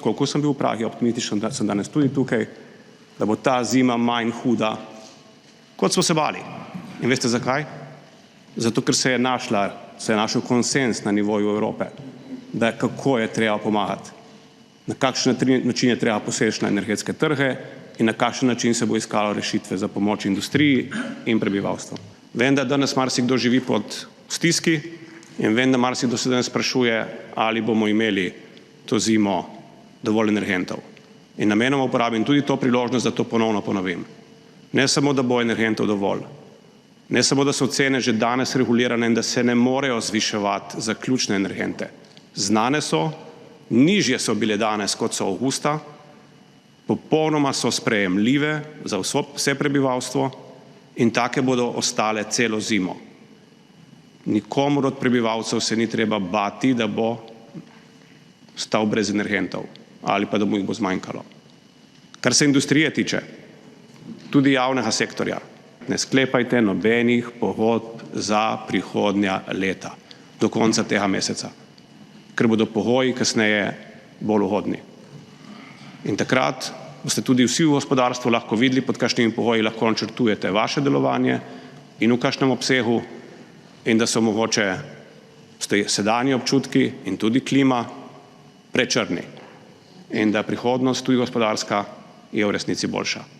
Koliko sem bil v Pragi optimističen, da sem danes tudi tukaj, da bo ta zima manj huda, kot smo se bali. In veste zakaj? Zato, ker se je našel konsenz na nivoju Evrope, da kako je treba pomagati, na kakšen način je treba poseči na energetske trge in na kakšen način se bo iskalo rešitve za pomoč industriji in prebivalstvu. Vem, da danes marsikdo živi pod stiski in vem, da marsikdo se danes sprašuje, ali bomo imeli to zimo dovolj energentov. In namenoma uporabim tudi to priložnost, da to ponovno ponovim. Ne samo, da bo energentov dovolj, ne samo, da so cene že danes regulirane in da se ne morejo zviševati za ključne energente. Znane so, nižje so bile danes, kot so avgusta, popolnoma so sprejemljive za vse prebivalstvo in take bodo ostale celo zimo. Nikomur od prebivalcev se ni treba bati, da bo stal brez energentov ali pa da mu jih bo zmanjkalo. Kar se industrije tiče, tudi javnega sektorja, ne sklepajte nobenih pogodb za prihodnja leta do konca tega meseca, ker bodo pogoji kasneje bolj ugodni. In takrat boste tudi vsi v gospodarstvu lahko videli, pod kakšnimi pogoji lahko načrtujete vaše delovanje in v kakšnem obsegu, in da so mogoče sedanji občutki in tudi klima prečrni in da prihodnost, tudi gospodarska, je v resnici boljša.